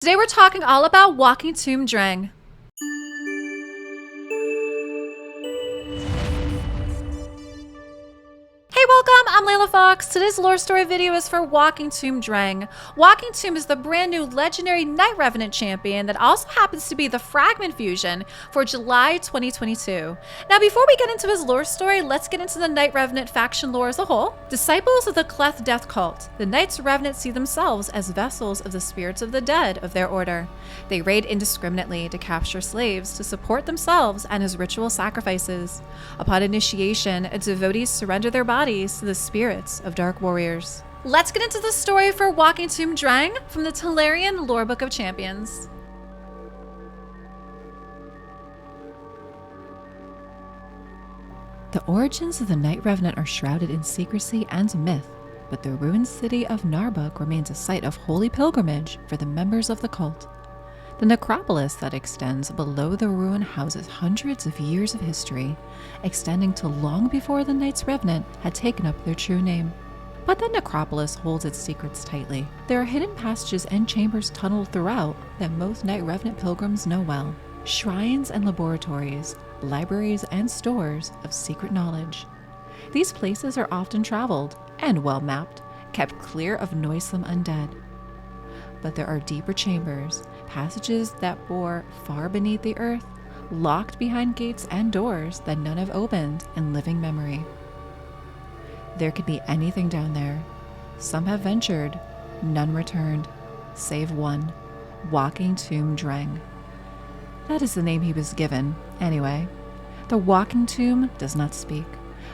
Today we're talking all about Walking Tomb Dreng. Hey, welcome! I'm LeilaFox. Today's lore story video is for Walking Tomb Dreng. Walking Tomb is the brand new legendary Night Revenant champion that also happens to be the Fragment fusion for July 2022. Now, before we get into his lore story, let's get into the Night Revenant faction lore as a whole. Disciples of the Cleth Death Cult, the Knights Revenant see themselves as vessels of the spirits of the dead of their order. They raid indiscriminately to capture slaves to support themselves and as ritual sacrifices. Upon initiation, devotees surrender their bodies to the spirits of dark warriors. Let's get into the story for Walking Tomb Dreng from the Tolarian Lore Book of Champions. The origins of the Night Revenant are shrouded in secrecy and myth, but the ruined city of Narbuk remains a site of holy pilgrimage for the members of the cult. The necropolis that extends below the ruin houses hundreds of years of history, extending to long before the Knights Revenant had taken up their true name. But the necropolis holds its secrets tightly. There are hidden passages and chambers tunneled throughout that most Night Revenant pilgrims know well. Shrines and laboratories, libraries and stores of secret knowledge. These places are often traveled and well mapped, kept clear of noisome undead. But there are deeper chambers, passages that bore far beneath the earth, locked behind gates and doors that none have opened in living memory. There could be anything down there. Some have ventured, none returned, save one, Walking Tomb Dreng. That is the name he was given, anyway. The Walking Tomb does not speak.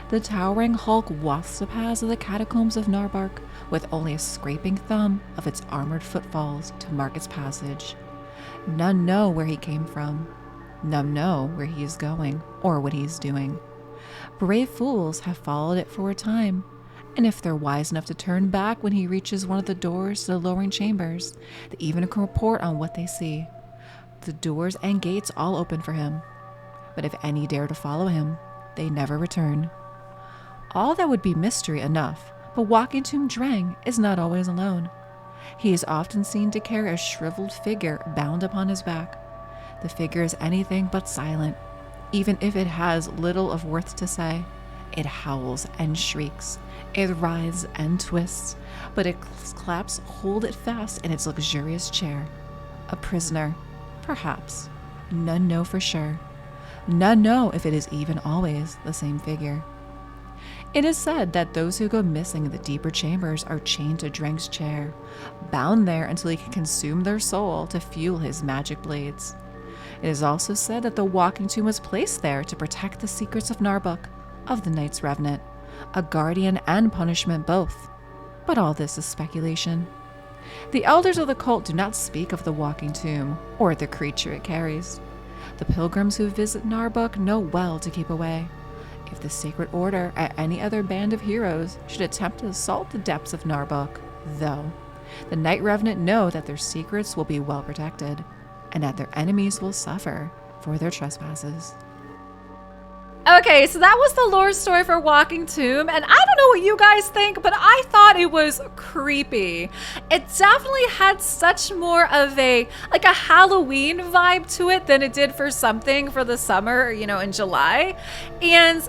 The towering hulk wasps the paths of the catacombs of Narbuk, with only a scraping thumb of its armored footfalls to mark its passage. None know where he came from. None know where he is going or what he is doing. Brave fools have followed it for a time, and if they're wise enough to turn back when he reaches one of the doors to the lowering chambers, they even can report on what they see. The doors and gates all open for him, but if any dare to follow him, they never return. All that would be mystery enough, but Walking Tomb Dreng is not always alone. He is often seen to carry a shriveled figure bound upon his back. The figure is anything but silent, even if it has little of worth to say. It howls and shrieks, it writhes and twists, but its claps hold it fast in its luxurious chair. A prisoner, perhaps. None know for sure. None know if it is even always the same figure. It is said that those who go missing in the deeper chambers are chained to Dreng's chair, bound there until he can consume their soul to fuel his magic blades. It is also said that the Walking Tomb was placed there to protect the secrets of Narbuk, of the Knights Revenant, a guardian and punishment both. But all this is speculation. The elders of the cult do not speak of the Walking Tomb or the creature it carries. The pilgrims who visit Narbuk know well to keep away. If the Sacred Order or any other band of heroes should attempt to assault the depths of Narbuk, though, the Night Revenant know that their secrets will be well protected, and that their enemies will suffer for their trespasses. Okay, so that was the lore story for Walking Tomb, and I don't know what you guys think, but I thought it was creepy. It definitely had such more of a Halloween vibe to it than it did for something for the summer, in July. And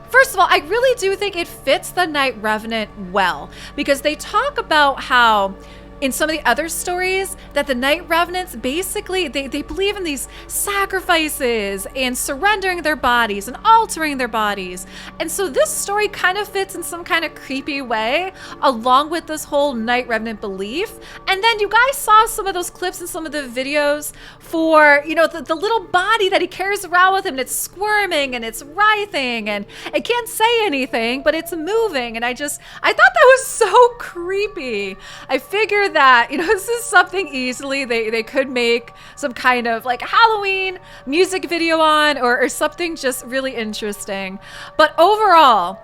first of all, I really do think it fits the Night Revenant well, because they talk about how in some of the other stories that the Night Revenants basically, they believe in these sacrifices and surrendering their bodies and altering their bodies. And so this story kind of fits in some kind of creepy way along with this whole Night Revenant belief. And then you guys saw some of those clips and some of the videos for, the little body that he carries around with him, and it's squirming and it's writhing and it can't say anything, but it's moving. And I thought that was so creepy. I figured that, this is something easily they could make some kind of Halloween music video on or something just really interesting. But overall,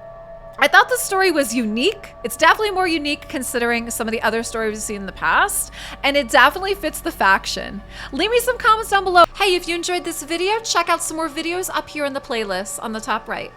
I thought the story was unique. It's definitely more unique considering some of the other stories we've seen in the past, and it definitely fits the faction. Leave me some comments down below. Hey, if you enjoyed this video, check out some more videos up here in the playlist on the top right.